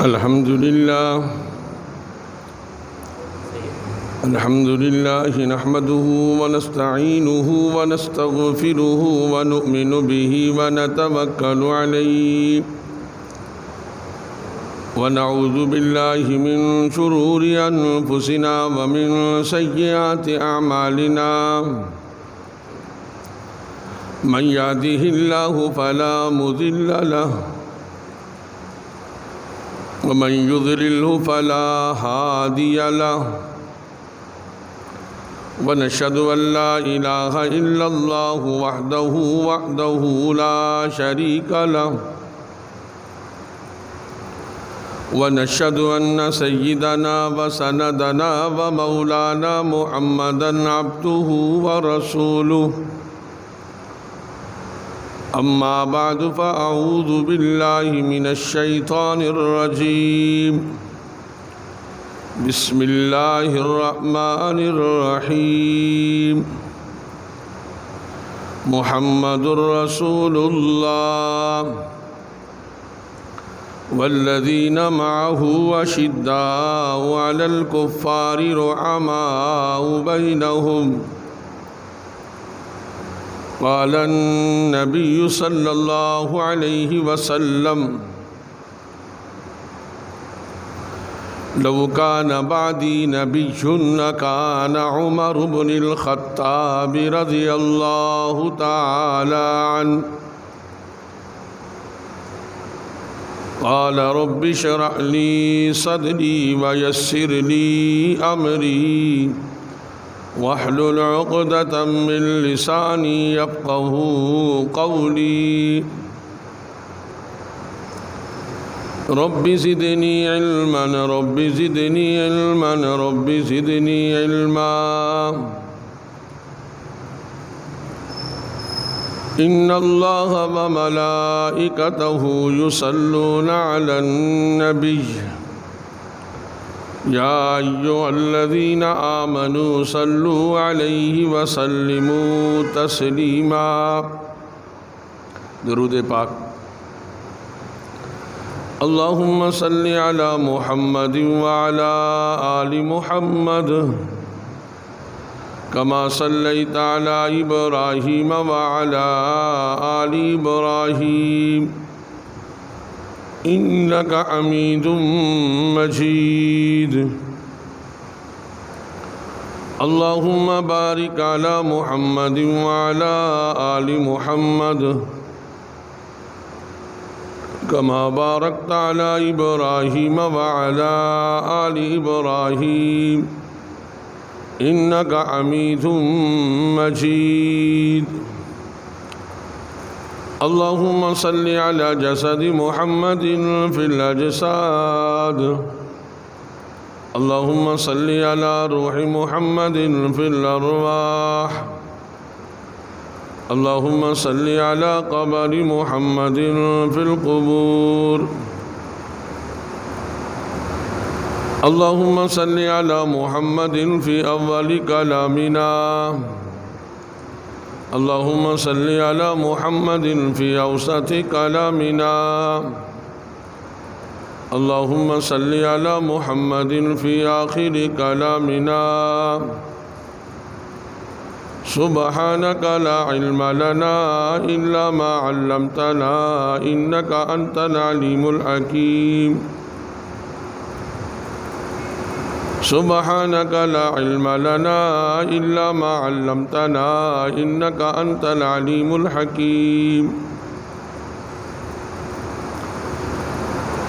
الحمد لله نحمده ونستعينه ونستغفره ونؤمن به ونتوكل عليه ونعوذ بالله من شرور أنفسنا ومن سيئات أعمالنا من يهده الله فلا مضل له ومن يضلله فلا هادي له ونشهد أن لا إله إلا الله وحده لا شريك له ونشهد أن سيدنا وسندنا ومولانا محمدا عبده ورسوله أما بعد فأعوذ بالله من الشيطان الرجيم بسم الله الرحمن الرحيم محمد رسول الله والذين معه أشداء على الكفار رحماء بينهم قال النبي صلى الله عليه وسلم لو كان بعدي نبي لكان عمر بن الخطاب رضي الله تعالى عنه قال رب اشرح لي صدري ويسر لي أمري واحلل عقدة من لساني يفقهوا قولي رب زدني علما رب زدني علما رب زدني علما إن الله وملائكته يصلون على النبي يا أيها الذين آمنوا صلوا عليه وسلموا تسليما درود پاک اللهم صل على محمد وعلى آل محمد كما صليت على إبراهيم وعلى آل إبراهيم إنك حميد مجيد اللهم بارك على محمد وعلى آل محمد كما باركت على إبراهيم وعلى آل إبراهيم إنك حميد مجيد اللهم صل على جسد محمد في الأجساد اللهم صل على روح محمد في الأرواح اللهم صل على قبر محمد في القبور اللهم صل على محمد في أول كلامنا اللهم صل على محمد في أوسط كلامنا اللهم صل على محمد في آخر كلامنا سبحانك لا علم لنا إلا ما علمتنا إنك أنت العليم الحكيم سبحانك لا علم لنا إلا ما علمتنا إنك أنت العليم الحكيم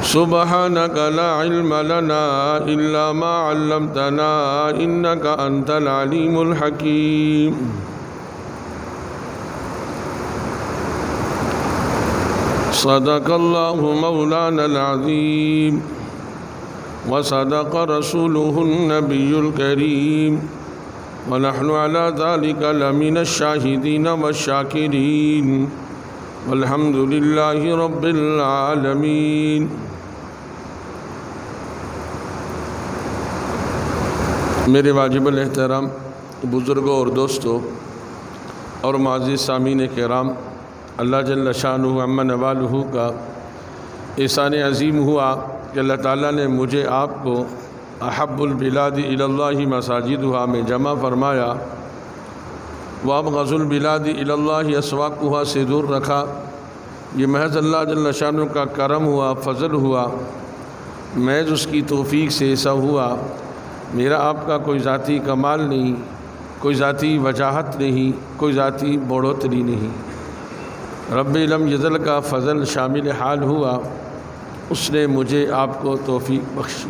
سبحانك لا علم لنا إلا ما علمتنا إنك أنت العليم الحكيم صدق الله مولانا العظيم وصدق رسوله النبي الكريم ونحن على ذلك لمن الشاهدين والشاكرين والحمد لله رب العالمين میرے واجب الاحترام بزرگوں اور دوستوں اور معزز سامعین کرام، اللہ جل شانہ عم نوالہ کا احسان عظیم ہوا کہ اللہ تعالیٰ نے مجھے آپ کو احب البلاد الی اللہ مساجدها میں جمع فرمایا، وابغض البلاد الی اللہ اسواقها سے دور رکھا۔ یہ محض اللہ جل شانہ کا کرم ہوا، فضل ہوا، محض اس کی توفیق سے ایسا ہوا۔ میرا آپ کا کوئی ذاتی کمال نہیں، کوئی ذاتی وجاہت نہیں، کوئی ذاتی بڑھوتری نہیں، رب لم یزل کا فضل شامل حال ہوا، اس نے مجھے آپ کو توفیق بخشی۔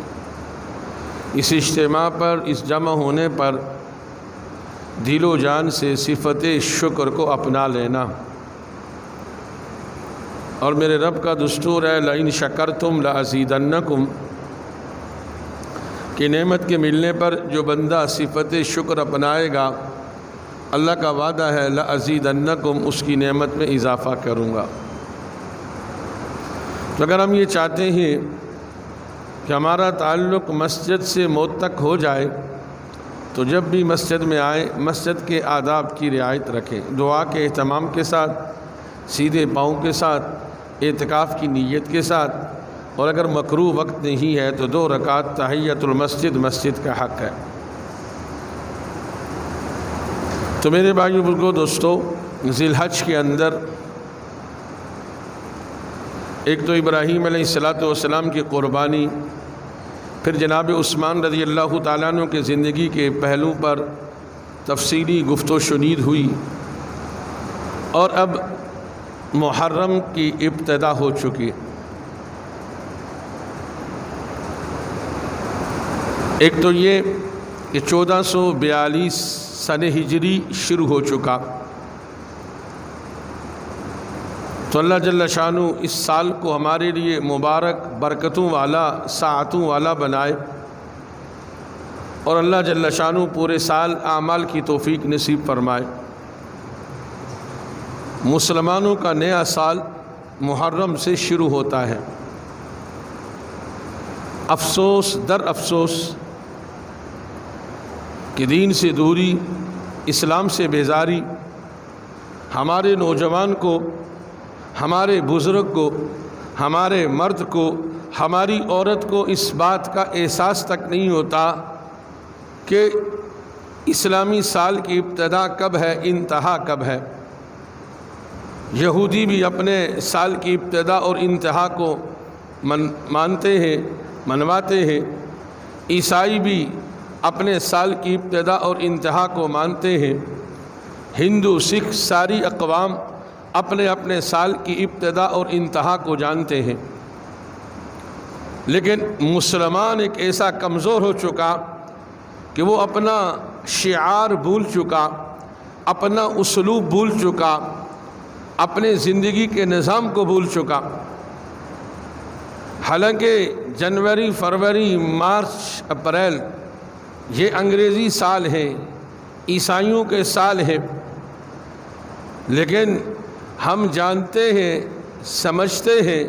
اس اجتماع پر، اس جمع ہونے پر دل و جان سے صفت شکر کو اپنا لینا، اور میرے رب کا دستور ہے لئن شکرتم لازیدنکم، کہ نعمت کے ملنے پر جو بندہ صفت شکر اپنائے گا، اللہ کا وعدہ ہے لازیدنکم، اس کی نعمت میں اضافہ کروں گا۔ تو اگر ہم یہ چاہتے ہیں کہ ہمارا تعلق مسجد سے موت تک ہو جائے، تو جب بھی مسجد میں آئیں مسجد کے آداب کی رعایت رکھیں، دعا کے اہتمام کے ساتھ، سیدھے پاؤں کے ساتھ، اعتکاف کی نیت کے ساتھ، اور اگر مکروہ وقت نہیں ہے تو 2 رکعت تحیۃ المسجد مسجد کا حق ہے۔ تو میرے بھائیو بزرگو دوستو، ذی الحج کے اندر ایک تو ابراہیم علیہ السلام کی قربانی، پھر جناب عثمان رضی اللہ تعالیٰ عنہ کے زندگی کے پہلو پر تفصیلی گفت و شنید ہوئی، اور اب محرم کی ابتدا ہو چکی۔ ایک تو یہ کہ 1442 سن ہجری شروع ہو چکا، تو اللہ جل شانہ اس سال کو ہمارے لیے مبارک، برکتوں والا، ساعتوں والا بنائے، اور اللہ جل شانہ پورے سال اعمال کی توفیق نصیب فرمائے۔ مسلمانوں کا نیا سال محرم سے شروع ہوتا ہے۔ افسوس در افسوس کہ دین سے دوری، اسلام سے بیزاری ہمارے نوجوان کو، ہمارے بزرگ کو، ہمارے مرد کو، ہماری عورت کو اس بات کا احساس تک نہیں ہوتا کہ اسلامی سال کی ابتدا کب ہے، انتہا کب ہے۔ یہودی بھی اپنے سال کی ابتدا اور انتہا کو مانتے ہیں، منواتے ہیں، عیسائی بھی اپنے سال کی ابتدا اور انتہا کو مانتے ہیں، ہندو، سکھ، ساری اقوام اپنے اپنے سال کی ابتدا اور انتہا کو جانتے ہیں۔ لیکن مسلمان ایک ایسا کمزور ہو چکا کہ وہ اپنا شعار بھول چکا، اپنا اسلوب بھول چکا، اپنے زندگی کے نظام کو بھول چکا۔ حالانکہ جنوری، فروری، مارچ، اپریل یہ انگریزی سال ہیں، عیسائیوں کے سال ہیں، لیکن ہم جانتے ہیں، سمجھتے ہیں،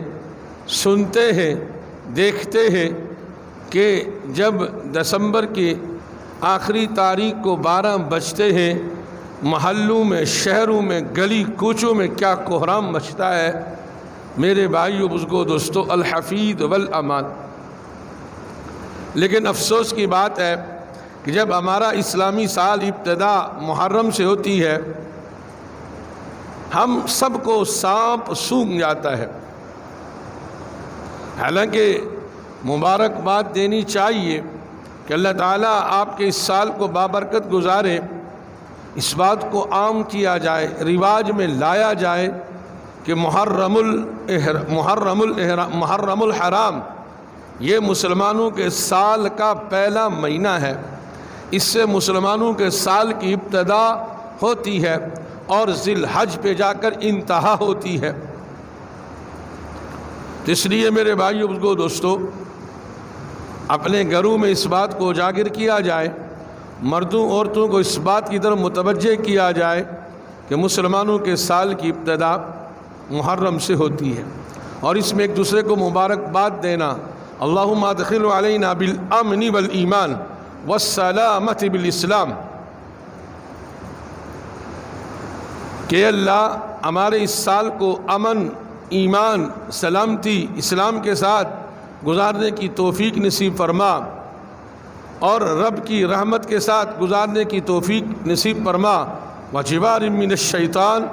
سنتے ہیں، دیکھتے ہیں کہ جب دسمبر کی آخری تاریخ کو 12 بجتے ہیں، محلوں میں، شہروں میں، گلی کوچوں میں کیا کوہرام مچتا ہے۔ میرے بھائیو بزرگو دوستو، الحفیظ والامان۔ لیکن افسوس کی بات ہے کہ جب ہمارا اسلامی سال ابتدا محرم سے ہوتی ہے، ہم سب کو سانپ سونگھ جاتا ہے۔ حالانکہ مبارکباد دینی چاہیے کہ اللہ تعالیٰ آپ کے اس سال کو بابرکت گزارے، اس بات کو عام کیا جائے، رواج میں لایا جائے کہ محرم الحرام یہ مسلمانوں کے سال کا پہلا مہینہ ہے، اس سے مسلمانوں کے سال کی ابتدا ہوتی ہے اور ذی الحج پہ جا کر انتہا ہوتی ہے۔ اس لیے میرے بھائیو بزرگو دوستو، اپنے گھروں میں اس بات کو اجاگر کیا جائے، مردوں عورتوں کو اس بات کی طرف متوجہ کیا جائے کہ مسلمانوں کے سال کی ابتدا محرم سے ہوتی ہے، اور اس میں ایک دوسرے کو مبارکباد دینا، اللہم ادخل علینا بالامن والایمان والسلامت بالاسلام، کہ اللہ ہمارے اس سال کو امن ایمان، سلامتی، اسلام کے ساتھ گزارنے کی توفیق نصیب فرما، اور رب کی رحمت کے ساتھ گزارنے کی توفیق نصیب فرما۔ وجوار من الشیطان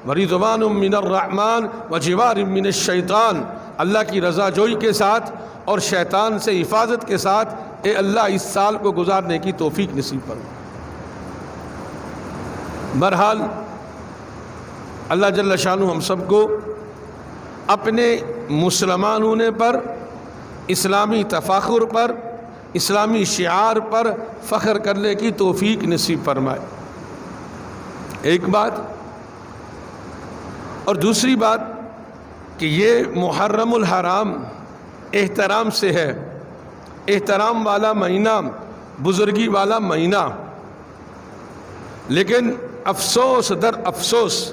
ورضوان من الرحمن وجوار من الشیطان، اللہ کی رضا جوئی کے ساتھ اور شیطان سے حفاظت کے ساتھ اے اللہ اس سال کو گزارنے کی توفیق نصیب فرما۔ بہرحال اللہ جل شانہ ہم سب کو اپنے مسلمان ہونے پر، اسلامی تفاخر پر، اسلامی شعار پر فخر کرنے کی توفیق نصیب فرمائے، ایک بات۔ اور دوسری بات کہ یہ محرم الحرام احترام سے ہے، احترام والا مہینہ، بزرگی والا مہینہ، لیکن افسوس در افسوس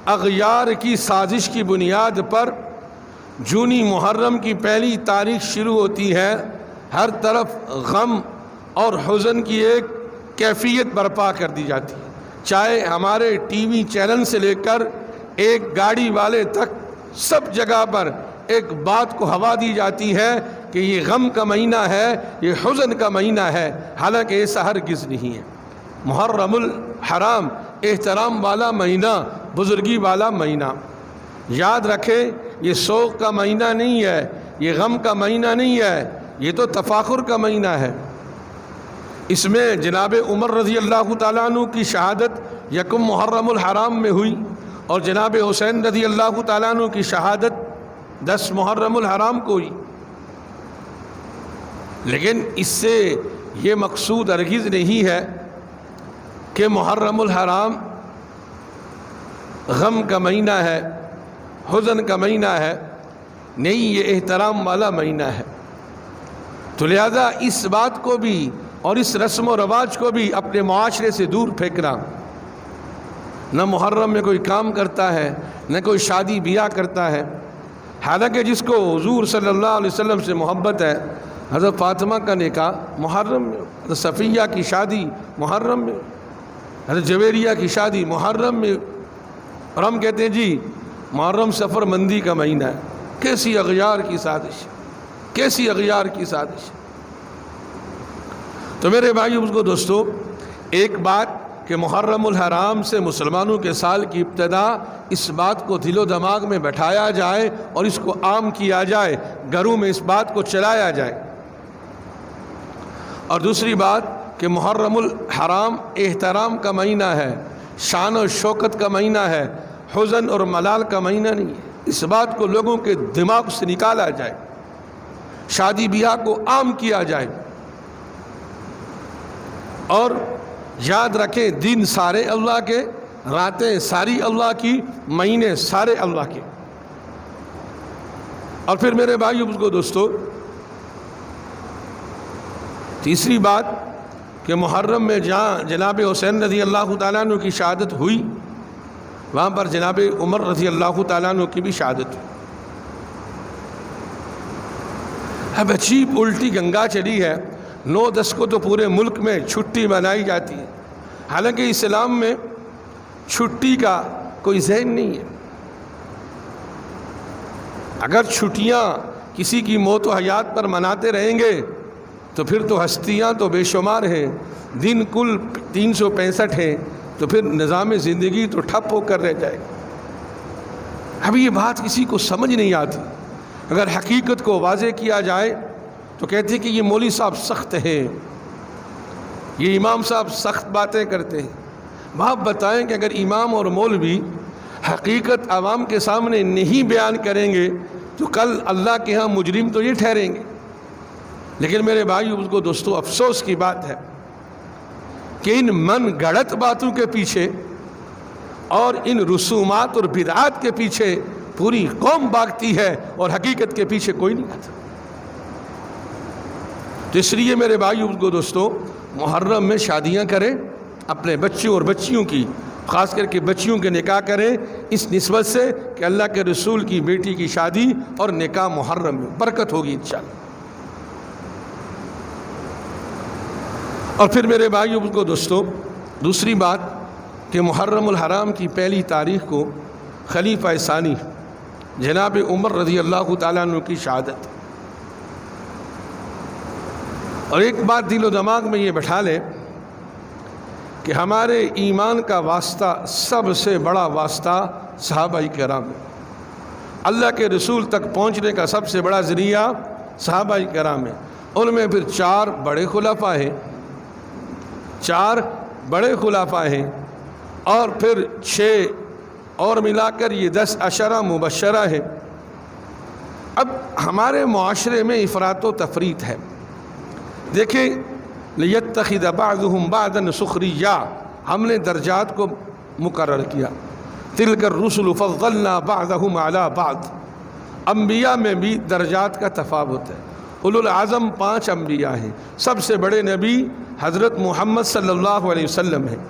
اغیار کی سازش کی بنیاد پر جونی محرم کی پہلی تاریخ شروع ہوتی ہے، ہر طرف غم اور حزن کی ایک کیفیت برپا کر دی جاتی ہے، چاہے ہمارے ٹی وی چینل سے لے کر ایک گاڑی والے تک سب جگہ پر ایک بات کو ہوا دی جاتی ہے کہ یہ غم کا مہینہ ہے، یہ حزن کا مہینہ ہے، حالانکہ ایسا ہرگز نہیں ہے۔ محرم الحرام احترام والا مہینہ، بزرگی والا مہینہ، یاد رکھیں یہ سوگ کا مہینہ نہیں ہے، یہ غم کا مہینہ نہیں ہے، یہ تو تفاخر کا مہینہ ہے۔ اس میں جناب عمر رضی اللہ تعالیٰ عنہ کی شہادت یکم محرم الحرام میں ہوئی، اور جناب حسین رضی اللہ تعالیٰ عنہ کی شہادت 10 محرم الحرام کو ہوئی، لیکن اس سے یہ مقصود ہرگز نہیں ہے کہ محرم الحرام غم کا مہینہ ہے، حزن کا مہینہ ہے، نہیں، یہ احترام والا مہینہ ہے۔ تو لہذا اس بات کو بھی اور اس رسم و رواج کو بھی اپنے معاشرے سے دور پھینکنا۔ نہ محرم میں کوئی کام کرتا ہے، نہ کوئی شادی بیاہ کرتا ہے، حالانکہ جس کو حضور صلی اللہ علیہ وسلم سے محبت ہے، حضرت فاطمہ کا نکاح محرم میں، حضرت صفیہ کی شادی محرم میں، حضرت جویریہ کی شادی محرم میں، اور ہم کہتے ہیں جی محرم سفر مندی کا مہینہ ہے۔ کیسی اغیار کی سازش، کیسی اغیار کی سازش۔ تو میرے بھائیو کو دوستو، ایک بات کہ محرم الحرام سے مسلمانوں کے سال کی ابتدا، اس بات کو دل و دماغ میں بٹھایا جائے اور اس کو عام کیا جائے، گھروں میں اس بات کو چلایا جائے۔ اور دوسری بات کہ محرم الحرام احترام کا مہینہ ہے، شان و شوکت کا مہینہ ہے، حزن اور ملال کا مہینہ نہیں ہے۔ اس بات کو لوگوں کے دماغ سے نکالا جائے، شادی بیاہ کو عام کیا جائے، اور یاد رکھیں دن سارے اللہ کے، راتیں ساری اللہ کی، مہینے سارے اللہ کے۔ اور پھر میرے بھائیو کو دوستو، تیسری بات کہ محرم میں جہاں جناب حسین رضی اللہ تعالیٰ عنہ کی شہادت ہوئی، وہاں پر جناب عمر رضی اللہ تعالیٰ عنہ کی بھی شہادت ہوئی۔ اب عجیب الٹی گنگا چلی ہے، 9/10 کو تو پورے ملک میں چھٹی منائی جاتی ہے، حالانکہ اسلام میں چھٹی کا کوئی ذہن نہیں ہے۔ اگر چھٹیاں کسی کی موت و حیات پر مناتے رہیں گے تو پھر تو ہستیاں تو بے شمار ہیں، دن کل 365 ہیں، تو پھر نظام زندگی تو ٹھپ ہو کر رہ جائے گا۔ اب یہ بات کسی کو سمجھ نہیں آتی۔ اگر حقیقت کو واضح کیا جائے تو کہتے ہیں کہ یہ مولوی صاحب سخت ہیں، یہ امام صاحب سخت باتیں کرتے ہیں۔ آپ بتائیں کہ اگر امام اور مولوی حقیقت عوام کے سامنے نہیں بیان کریں گے تو کل اللہ کے ہاں مجرم تو یہ ٹھہریں گے۔ لیکن میرے بھائی اس کو دوستو افسوس کی بات ہے کہ ان من گھڑت باتوں کے پیچھے اور ان رسومات اور بدعات کے پیچھے پوری قوم بھاگتی ہے اور حقیقت کے پیچھے کوئی نہیں آتا۔ تو اس لیے میرے بھائی اس کو دوستو محرم میں شادیاں کریں، اپنے بچوں اور بچیوں کی، خاص کر کے بچیوں کے نکاح کریں، اس نسبت سے کہ اللہ کے رسول کی بیٹی کی شادی اور نکاح محرم میں برکت ہوگی انشاءاللہ۔ اور پھر میرے بھائیوں کو دوستو دوسری بات کہ محرم الحرام کی پہلی تاریخ کو خلیفہ ثانی جناب عمر رضی اللہ تعالیٰ عنہ کی شہادت۔ اور ایک بات دل و دماغ میں یہ بٹھا لیں کہ ہمارے ایمان کا واسطہ، سب سے بڑا واسطہ صحابہ کرام ہے۔ اللہ کے رسول تک پہنچنے کا سب سے بڑا ذریعہ صحابہ کرام ہے۔ ان میں پھر 4 بڑے خلفاء ہیں، 4 بڑے خلفاء ہیں، اور پھر 6 اور ملا کر یہ 10 عشرہ مبشرہ ہے۔ اب ہمارے معاشرے میں افراط و تفریط ہے۔ دیکھیں، لیتخذ بعضهم بعضا سخریا، ہم نے درجات کو مقرر کیا۔ تلک الرسل فضلنا بعضهم علی بعض، انبیاء میں بھی درجات کا تفاوت ہے۔ اولو العظم 5 انبیاء ہیں، سب سے بڑے نبی حضرت محمد صلی اللہ علیہ وسلم ہیں۔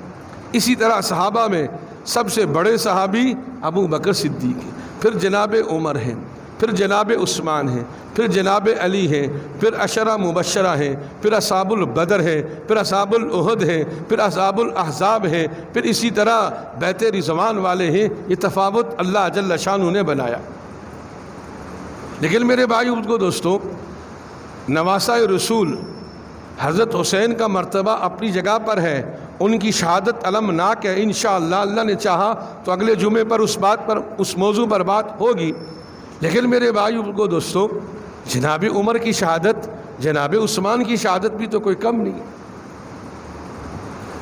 اسی طرح صحابہ میں سب سے بڑے صحابی ابو بکر صدیق ہیں، پھر جناب عمر ہیں، پھر جناب عثمان ہیں، پھر جناب علی ہیں، پھر عشرہ مبشرہ ہیں، پھر اصحاب البدر ہیں، پھر اصحاب الاحد ہیں، پھر اصحاب الاحزاب ہیں، پھر اسی طرح بیت رضوان والے ہیں۔ یہ تفاوت اللہ جل شانہ نے بنایا۔ لیکن میرے بھائیو کو دوستو، نواسہ رسول حضرت حسین کا مرتبہ اپنی جگہ پر ہے، ان کی شہادت المناک ہے۔ انشاءاللہ اللہ نے چاہا تو اگلے جمعے پر اس موضوع پر بات ہوگی۔ لیکن میرے بھائیو کو دوستو، جناب عمر کی شہادت، جناب عثمان کی شہادت بھی تو کوئی کم نہیں۔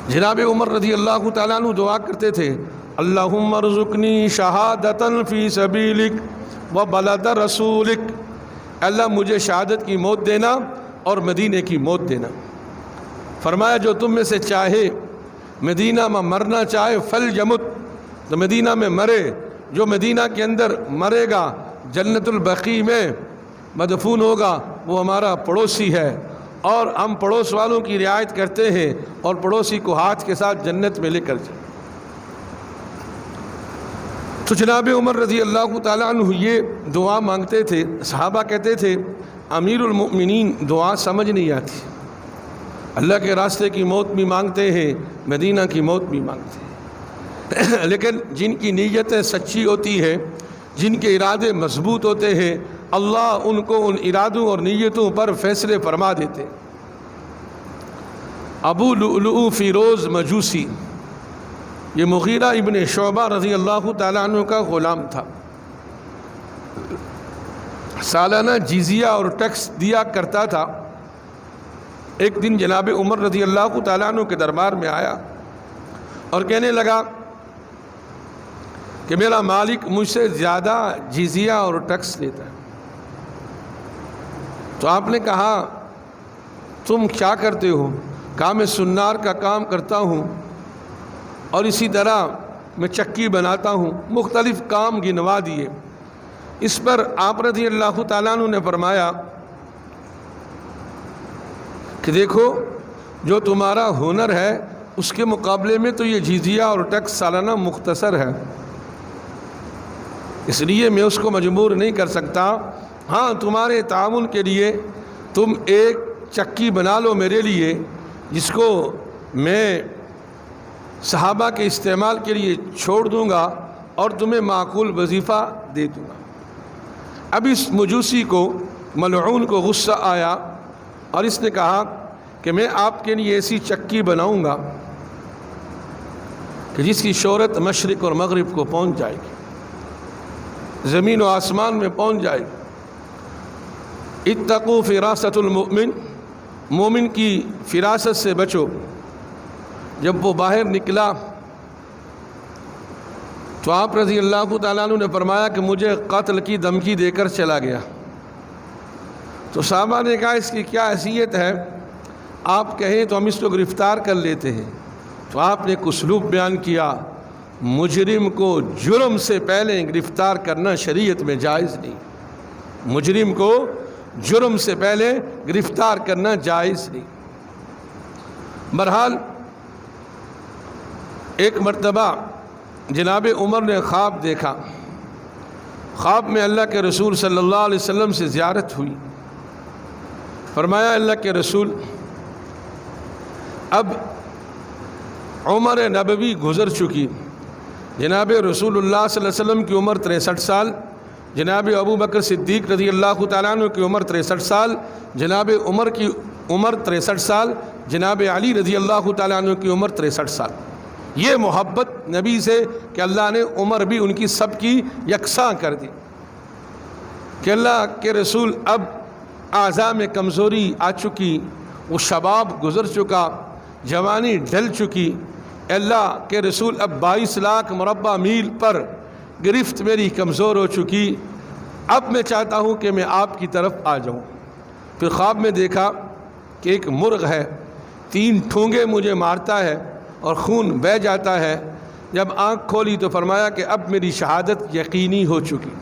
جناب عمر رضی اللہ تعالیٰ عنہ دعا کرتے تھے، اللہم ارزقنی شہادتا فی سبیلک و بلد رسولک، اللہ مجھے شہادت کی موت دینا اور مدینے کی موت دینا۔ فرمایا جو تم میں سے چاہے مدینہ میں مرنا چاہے فلیمت، تو مدینہ میں مرے۔ جو مدینہ کے اندر مرے گا، جنت البقیع میں مدفون ہوگا، وہ ہمارا پڑوسی ہے، اور ہم پڑوس والوں کی رعایت کرتے ہیں اور پڑوسی کو ہاتھ کے ساتھ جنت میں لے کر جائیں۔ تو جناب عمر رضی اللہ تعالیٰ عنہ یہ دعا مانگتے تھے۔ صحابہ کہتے تھے امیر المؤمنین دعا سمجھ نہیں آتی، اللہ کے راستے کی موت بھی مانگتے ہیں، مدینہ کی موت بھی مانگتے ہیں، لیکن جن کی نیتیں سچی ہوتی ہے، جن کے ارادے مضبوط ہوتے ہیں، اللہ ان کو ان ارادوں اور نیتوں پر فیصلے فرما دیتے۔ ابو لؤلؤ فیروز مجوسی، یہ مغیرہ ابن شعبہ رضی اللہ تعالیٰ عنہ کا غلام تھا، سالانہ جزیہ اور ٹیکس دیا کرتا تھا۔ ایک دن جناب عمر رضی اللہ تعالیٰ عنہ کے دربار میں آیا اور کہنے لگا کہ میرا مالک مجھ سے زیادہ جزیہ اور ٹیکس لیتا ہے۔ تو آپ نے کہا تم کیا کرتے ہو؟ کہا میں سنار کا کام کرتا ہوں اور اسی طرح میں چکی بناتا ہوں، مختلف کام گنوا دیے۔ اس پر آپ رضی اللہ تعالیٰ عنہ نے فرمایا کہ دیکھو جو تمہارا ہنر ہے اس کے مقابلے میں تو یہ جزیہ اور ٹیکس سالانہ مختصر ہے، اس لیے میں اس کو مجبور نہیں کر سکتا۔ ہاں تمہارے تعاون کے لیے تم ایک چکی بنا لو میرے لیے، جس کو میں صحابہ کے استعمال کے لیے چھوڑ دوں گا اور تمہیں معقول وظیفہ دے دوں گا۔ اب اس مجوسی کو، ملعون کو غصہ آیا اور اس نے کہا کہ میں آپ کے لیے ایسی چکی بناؤں گا کہ جس کی شہرت مشرق اور مغرب کو پہنچ جائے گی، زمین و آسمان میں پہنچ جائے گی۔ اتقوا فراست المؤمن، مومن کی فراست سے بچو۔ جب وہ باہر نکلا تو آپ رضی اللہ تعالیٰ عنہ نے فرمایا کہ مجھے قتل کی دھمکی دے کر چلا گیا۔ تو صحابہ نے کہا اس کی کیا حیثیت ہے؟ آپ کہیں تو ہم اس کو گرفتار کر لیتے ہیں۔ تو آپ نے ایک اسلوب بیان کیا، مجرم کو جرم سے پہلے گرفتار کرنا شریعت میں جائز نہیں، مجرم کو جرم سے پہلے گرفتار کرنا جائز نہیں۔ بہرحال ایک مرتبہ جناب عمر نے خواب دیکھا، خواب میں اللہ کے رسول صلی اللہ علیہ وسلم سے زیارت ہوئی۔ فرمایا اللہ کے رسول اب عمر نبوی گزر چکی، جناب رسول اللہ صلی اللہ علیہ وسلم کی عمر 63 سال، جناب ابو بکر صدیق رضی اللہ تعالیٰ عنہ کی عمر 63 سال، جناب عمر کی عمر 63 سال، جناب علی رضی اللہ تعالیٰ عنہ کی عمر 63 سال۔ یہ محبت نبی سے کہ اللہ نے عمر بھی ان کی سب کی یکساں کر دی کہ اللہ کے رسول اب اعضاء میں کمزوری آ چکی، وہ شباب گزر چکا، جوانی ڈھل چکی، اللہ کے رسول اب 22 لاکھ مربع میل پر گرفت میری کمزور ہو چکی، اب میں چاہتا ہوں کہ میں آپ کی طرف آ جاؤں۔ پھر خواب میں دیکھا کہ ایک مرغ ہے، 3 ٹھونگے مجھے مارتا ہے اور خون بہہ جاتا ہے۔ جب آنکھ کھولی تو فرمایا کہ اب میری شہادت یقینی ہو چکی۔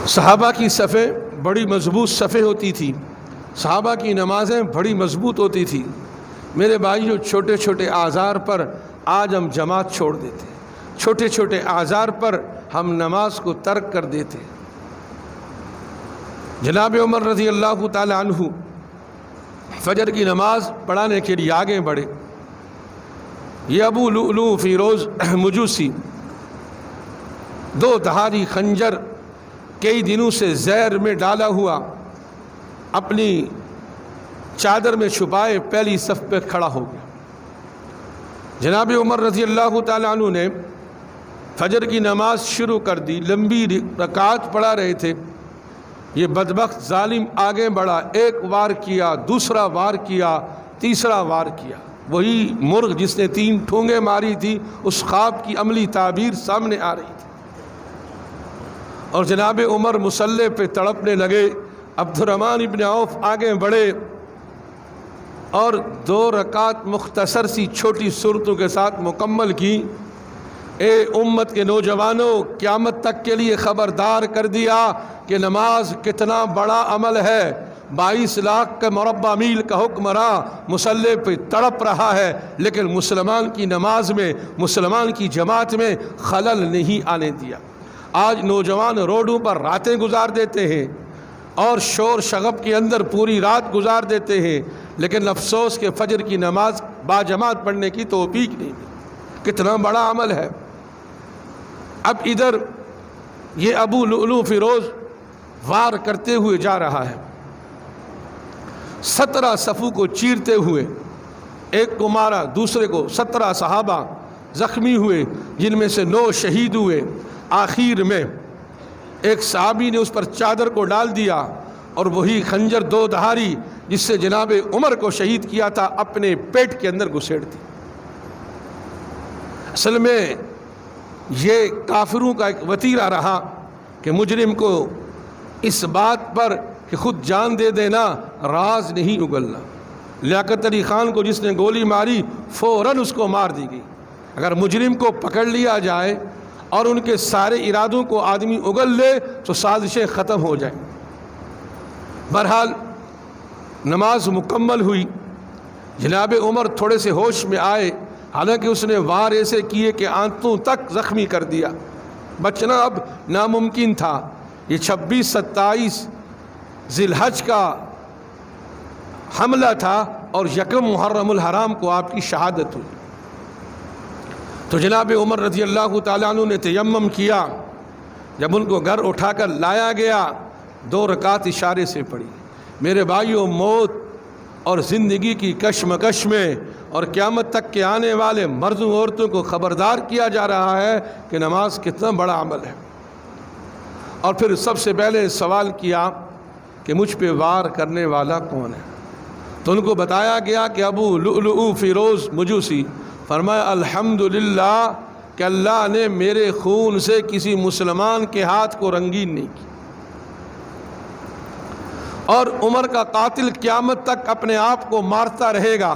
صحابہ کی صفیں بڑی مضبوط صفیں ہوتی تھی، صحابہ کی نمازیں بڑی مضبوط ہوتی تھی۔ میرے بھائیو، چھوٹے چھوٹے آزار پر آج ہم جماعت چھوڑ دیتے، چھوٹے چھوٹے آزار پر ہم نماز کو ترک کر دیتے۔ جناب عمر رضی اللہ تعالی عنہ فجر کی نماز پڑھانے کے لیے آگے بڑھے۔ یہ ابو لؤلؤ فیروز مجوسی 2 دھاری خنجر کئی دنوں سے زیر میں ڈالا ہوا اپنی چادر میں چھپائے پہلی صف پہ کھڑا ہو گیا۔ جناب عمر رضی اللہ تعالیٰ عنہ نے فجر کی نماز شروع کر دی، لمبی رکعات پڑھا رہے تھے۔ یہ بدبخت ظالم آگے بڑھا، ایک وار کیا، دوسرا وار کیا، تیسرا وار کیا۔ وہی مرغ جس نے 3 ٹھونگے ماری تھی، اس خواب کی عملی تعبیر سامنے آ رہی تھی۔ اور جناب عمر مصلی پہ تڑپنے لگے۔ عبد الرحمن ابن عوف آگے بڑھے اور 2 رکعت مختصر سی چھوٹی صورتوں کے ساتھ مکمل کی۔ اے امت کے نوجوانوں، قیامت تک کے لیے خبردار کر دیا کہ نماز کتنا بڑا عمل ہے۔ 22 لاکھ کا مربع میل کا حکمراں مصلی پہ تڑپ رہا ہے، لیکن مسلمان کی نماز میں، مسلمان کی جماعت میں خلل نہیں آنے دیا۔ آج نوجوان روڈوں پر راتیں گزار دیتے ہیں اور شور شغب کے اندر پوری رات گزار دیتے ہیں، لیکن افسوس کہ فجر کی نماز باجماعت پڑھنے کی توفیق نہیں ملی۔ کتنا بڑا عمل ہے۔ اب ادھر یہ ابو لؤلؤ فیروز وار کرتے ہوئے جا رہا ہے، 17 صفوں کو چیرتے ہوئے، ایک کو مارا، دوسرے کو، 17 صحابہ زخمی ہوئے، جن میں سے 9 شہید ہوئے۔ آخر میں ایک صحابی نے اس پر چادر کو ڈال دیا اور وہی خنجر 2 دھاری جس سے جناب عمر کو شہید کیا تھا اپنے پیٹ کے اندر گھسیڑ دی۔ اصل میں یہ کافروں کا ایک وتیرہ رہا کہ مجرم کو اس بات پر کہ خود جان دے دینا راز نہیں اگلنا۔ لیاقت علی خان کو جس نے گولی ماری فوراً اس کو مار دی گئی۔ اگر مجرم کو پکڑ لیا جائے اور ان کے سارے ارادوں کو آدمی اگل لے تو سازشیں ختم ہو جائیں۔ بہرحال نماز مکمل ہوئی۔ جناب عمر تھوڑے سے ہوش میں آئے، حالانکہ اس نے وار ایسے کیے کہ آنتوں تک زخمی کر دیا، بچنا اب ناممکن تھا۔ یہ 26-27 ذی الحج کا حملہ تھا اور 1 محرم الحرام کو آپ کی شہادت ہوئی۔ تو جناب عمر رضی اللہ تعالیٰ عنہ نے تیمم کیا۔ جب ان کو گھر اٹھا کر لایا گیا، 2 رکعت اشارے سے پڑھی۔ میرے بھائیوں، موت اور زندگی کی کشمکش میں اور قیامت تک کے آنے والے مردوں عورتوں کو خبردار کیا جا رہا ہے کہ نماز کتنا بڑا عمل ہے۔ اور پھر سب سے پہلے سوال کیا کہ مجھ پہ وار کرنے والا کون ہے؟ تو ان کو بتایا گیا کہ ابو لؤلؤ فیروز مجوسی۔ فرمایا الحمدللہ کہ اللہ نے میرے خون سے کسی مسلمان کے ہاتھ کو رنگین نہیں کی۔ اور عمر کا قاتل قیامت تک اپنے آپ کو مارتا رہے گا۔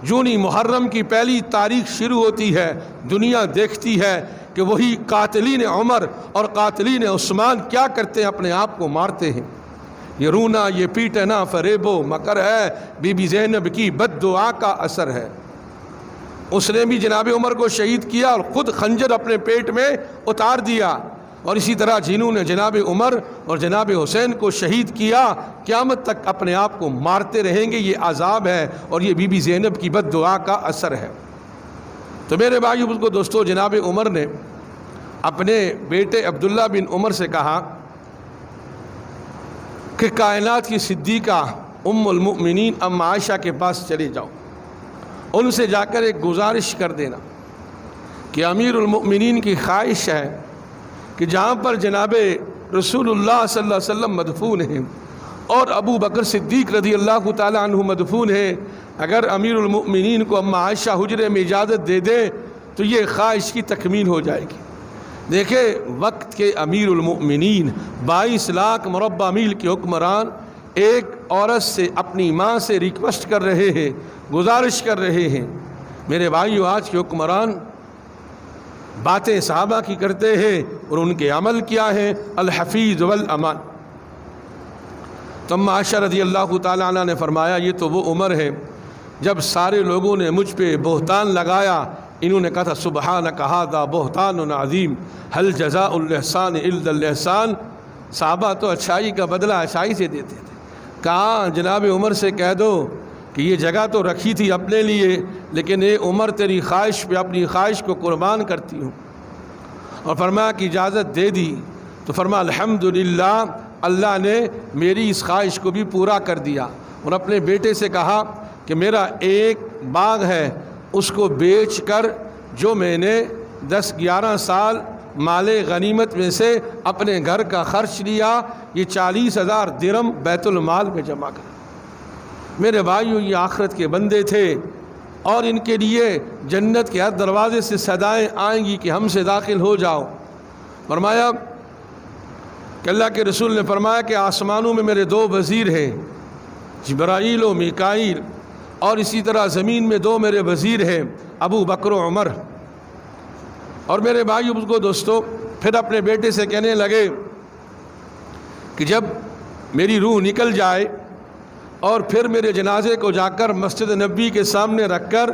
جونی محرم کی پہلی تاریخ شروع ہوتی ہے، دنیا دیکھتی ہے کہ وہی قاتلین عمر اور قاتلین عثمان کیا کرتے ہیں، اپنے آپ کو مارتے ہیں۔ یہ رونا، یہ پیٹنا فریب و مکر ہے، بی بی زینب کی بد دعا کا اثر ہے۔ اس نے بھی جناب عمر کو شہید کیا اور خود خنجر اپنے پیٹ میں اتار دیا۔ اور اسی طرح جنہوں نے جناب عمر اور جناب حسین کو شہید کیا قیامت تک اپنے آپ کو مارتے رہیں گے۔ یہ عذاب ہے اور یہ بی بی زینب کی بد دعا کا اثر ہے۔ تو میرے بھائی کو دوستو، جناب عمر نے اپنے بیٹے عبداللہ بن عمر سے کہا کہ کائنات کی صدیقہ ام المؤمنین ام عائشہ کے پاس چلے جاؤ، ان سے جا کر ایک گزارش کر دینا کہ امیر المؤمنین کی خواہش ہے کہ جہاں پر جناب رسول اللہ صلی اللہ علیہ وسلم مدفون ہیں اور ابو بکر صدیق رضی اللہ تعالی عنہ مدفون ہیں، اگر امیر المؤمنین کو ام عائشہ حجرے میں اجازت دے دے تو یہ خواہش کی تکمیل ہو جائے گی۔ دیکھیں وقت کے امیر المؤمنین 22 لاکھ مربع میل کے حکمران ایک عورت سے، اپنی ماں سے ریکویسٹ کر رہے ہیں، گزارش کر رہے ہیں۔ میرے بھائیو، آج کے حکمران باتیں صحابہ کی کرتے ہیں اور ان کے عمل کیا ہے؟ الحفیظ والامان۔ تو ام عائشہ رضی اللہ تعالیٰ عنہ نے فرمایا یہ تو وہ عمر ہے جب سارے لوگوں نے مجھ پہ بہتان لگایا، انہوں نے کہا تھا سبحانک ھذا بہتان عظیم ھل جزاء الاحسان الا الاحسان۔ صحابہ تو اچھائی کا بدلہ اچھائی سے دیتے تھے۔ کہا جناب عمر سے کہہ دو کہ یہ جگہ تو رکھی تھی اپنے لیے، لیکن اے عمر تیری خواہش پہ اپنی خواہش کو قربان کرتی ہوں۔ اور فرمایا کہ اجازت دے دی تو فرمایا الحمدللہ، اللہ نے میری اس خواہش کو بھی پورا کر دیا۔ اور اپنے بیٹے سے کہا کہ میرا ایک باغ ہے، اس کو بیچ کر جو میں نے 10-11 سال مال غنیمت میں سے اپنے گھر کا خرچ لیا، یہ 40,000 درہم بیت المال میں جمع کر۔ میرے بھائیو، یہ آخرت کے بندے تھے اور ان کے لیے جنت کے ہر دروازے سے صدائیں آئیں گی کہ ہم سے داخل ہو جاؤ۔ فرمایا کہ اللہ کے رسول نے فرمایا کہ آسمانوں میں میرے 2 وزیر ہیں، جبرائیل و میکائیل، اور اسی طرح زمین میں 2 میرے وزیر ہیں، ابو بکر و عمر۔ اور میرے بھائیو کو دوستو، پھر اپنے بیٹے سے کہنے لگے کہ جب میری روح نکل جائے اور پھر میرے جنازے کو جا کر مسجد نبی کے سامنے رکھ کر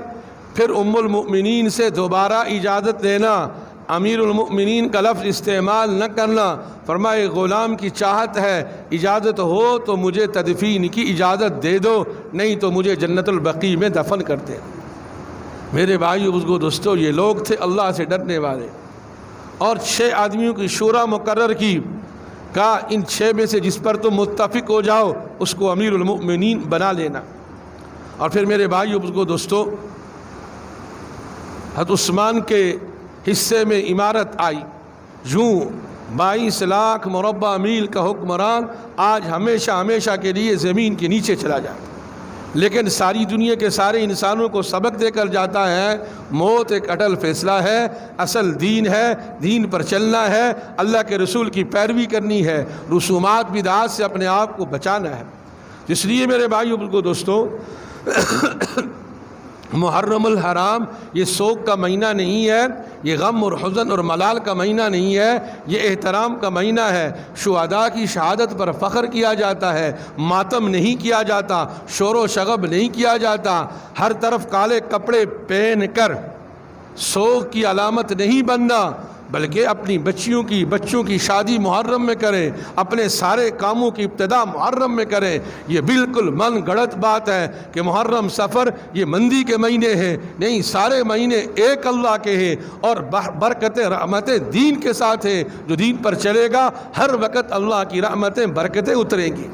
پھر ام المؤمنین سے دوبارہ اجازت لینا، امیر المؤمنین کا لفظ استعمال نہ کرنا۔ فرمائے غلام کی چاہت ہے، اجازت ہو تو مجھے تدفین کی اجازت دے دو، نہیں تو مجھے جنت البقیع میں دفن کر دے۔ میرے بھائیو بزرگو دوستو، یہ لوگ تھے اللہ سے ڈرنے والے، اور 6 آدمیوں کی شورا مقرر کی، کہا ان 6 میں سے جس پر تم متفق ہو جاؤ اس کو امیر المؤمنین بنا لینا۔ اور پھر میرے بھائیو بزرگو دوستو، حضرت عثمان کے حصے میں عمارت آئی، یوں 22 لاکھ مربع میل کا حکمران آج ہمیشہ ہمیشہ کے لیے زمین کے نیچے چلا جاتا، لیکن ساری دنیا کے سارے انسانوں کو سبق دے کر جاتا ہے موت ایک اٹل فیصلہ ہے، اصل دین ہے، دین پر چلنا ہے، اللہ کے رسول کی پیروی کرنی ہے، رسومات بدعات سے اپنے آپ کو بچانا ہے۔ اس لیے میرے بھائیو کو دوستو، محرم الحرام یہ سوگ کا مہینہ نہیں ہے، یہ غم اور حزن اور ملال کا مہینہ نہیں ہے، یہ احترام کا مہینہ ہے۔ شہداء کی شہادت پر فخر کیا جاتا ہے، ماتم نہیں کیا جاتا، شور و شغب نہیں کیا جاتا، ہر طرف کالے کپڑے پہن کر سوگ کی علامت نہیں بننا، بلکہ اپنی بچوں کی شادی محرم میں کریں، اپنے سارے کاموں کی ابتدا محرم میں کریں۔ یہ بالکل من گھڑت بات ہے کہ محرم سفر یہ مندی کے مہینے ہیں، نہیں، سارے مہینے ایک اللہ کے ہیں اور برکتیں رحمتیں دین کے ساتھ ہیں۔ جو دین پر چلے گا ہر وقت اللہ کی رحمتیں برکتیں اتریں گی۔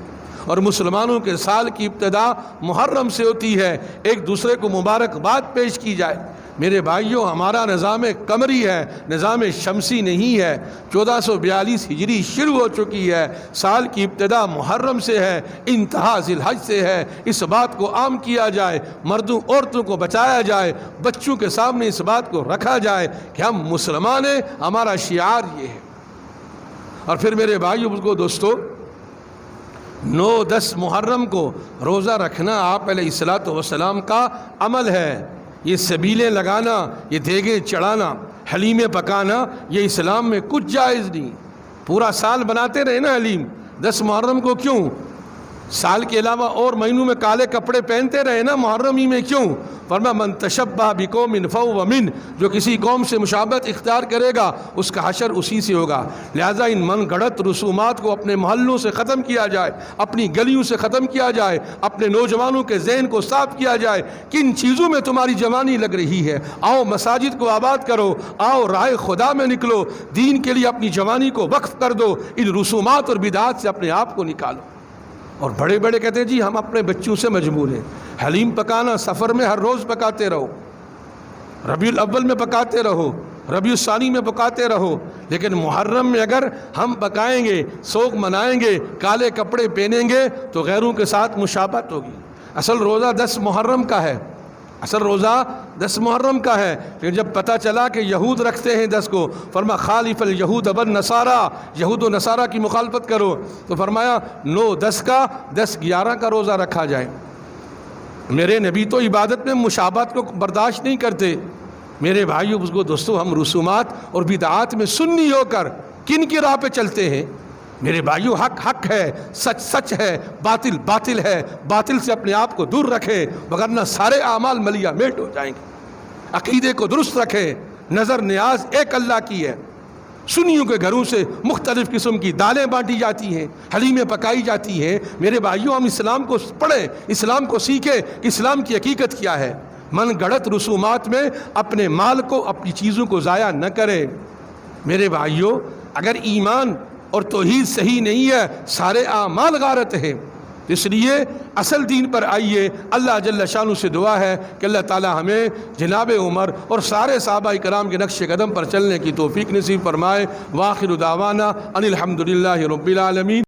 اور مسلمانوں کے سال کی ابتدا محرم سے ہوتی ہے، ایک دوسرے کو مبارکباد پیش کی جائے۔ میرے بھائیوں، ہمارا نظام قمری ہے، نظام شمسی نہیں ہے۔ 1442 ہجری شروع ہو چکی ہے، سال کی ابتدا محرم سے ہے، انتہا ذی الحج سے ہے۔ اس بات کو عام کیا جائے، مردوں عورتوں کو بچایا جائے، بچوں کے سامنے اس بات کو رکھا جائے کہ ہم مسلمان ہیں، ہمارا شعار یہ ہے۔ اور پھر میرے بھائیوں کو دوستو، 9-10 محرم کو روزہ رکھنا آپ علیہ الصلوۃ والسلام کا عمل ہے۔ یہ سبیلیں لگانا، یہ دیگیں چڑھانا، حلیمیں پکانا، یہ اسلام میں کچھ جائز نہیں۔ پورا سال بناتے رہے نا حلیم، 10 محرم کو کیوں؟ سال کے علاوہ اور مہینوں میں کالے کپڑے پہنتے رہے نا، محرم ہی میں کیوں؟ فرمایا من تشبہ بقوم فہو من، جو کسی قوم سے مشابہت اختیار کرے گا اس کا حشر اسی سے ہوگا۔ لہٰذا ان من گھڑت رسومات کو اپنے محلوں سے ختم کیا جائے، اپنی گلیوں سے ختم کیا جائے، اپنے نوجوانوں کے ذہن کو صاف کیا جائے۔ کن چیزوں میں تمہاری جوانی لگ رہی ہے؟ آؤ مساجد کو آباد کرو، آؤ راہ خدا میں نکلو، دین کے لیے اپنی جوانی کو وقف کر دو، ان رسومات اور بدعات سے اپنے آپ کو نکالو۔ اور بڑے بڑے کہتے ہیں جی ہم اپنے بچوں سے مجبور ہیں، حلیم پکانا سفر میں ہر روز پکاتے رہو، ربیع الاول میں پکاتے رہو، ربیع الثانی میں پکاتے رہو، لیکن محرم میں اگر ہم پکائیں گے، سوگ منائیں گے، کالے کپڑے پہنیں گے تو غیروں کے ساتھ مشابہت ہوگی۔ اصل روزہ 10 محرم کا ہے، اصل روزہ 10 محرم کا ہے، لیکن جب پتہ چلا کہ یہود رکھتے ہیں 10 کو، فرمایا خالف الیہود والنصارى، یہود و نصارہ کی مخالفت کرو، تو فرمایا 9 10 کا 10 11 کا روزہ رکھا جائے۔ میرے نبی تو عبادت میں مشابہت کو برداشت نہیں کرتے۔ میرے بھائیو بزرگو دوستو، ہم رسومات اور بدعات میں سنی ہو کر کن کی راہ پہ چلتے ہیں؟ میرے بھائیو حق حق ہے، سچ سچ ہے، باطل باطل ہے، باطل سے اپنے آپ کو دور رکھے، وگرنہ سارے اعمال ملیہ میٹ ہو جائیں گے۔ عقیدے کو درست رکھے، نظر نیاز ایک اللہ کی ہے۔ سنیوں کے گھروں سے مختلف قسم کی دالیں بانٹی جاتی ہیں، حلیمیں پکائی جاتی ہیں۔ میرے بھائیو ہم اسلام کو پڑھیں، اسلام کو سیکھیں کہ اسلام کی حقیقت کیا ہے۔ من گھڑت رسومات میں اپنے مال کو، اپنی چیزوں کو ضائع نہ کریں۔ میرے بھائیو اگر ایمان اور توحید صحیح نہیں ہے، سارے اعمال غارت ہیں۔ اس لیے اصل دین پر آئیے۔ اللہ جل شانہ سے دعا ہے کہ اللہ تعالی ہمیں جناب عمر اور سارے صحابہ کرام کے نقش قدم پر چلنے کی توفیق نصیب فرمائے۔ وآخر دعوانا ان الحمد للہ رب العالمین۔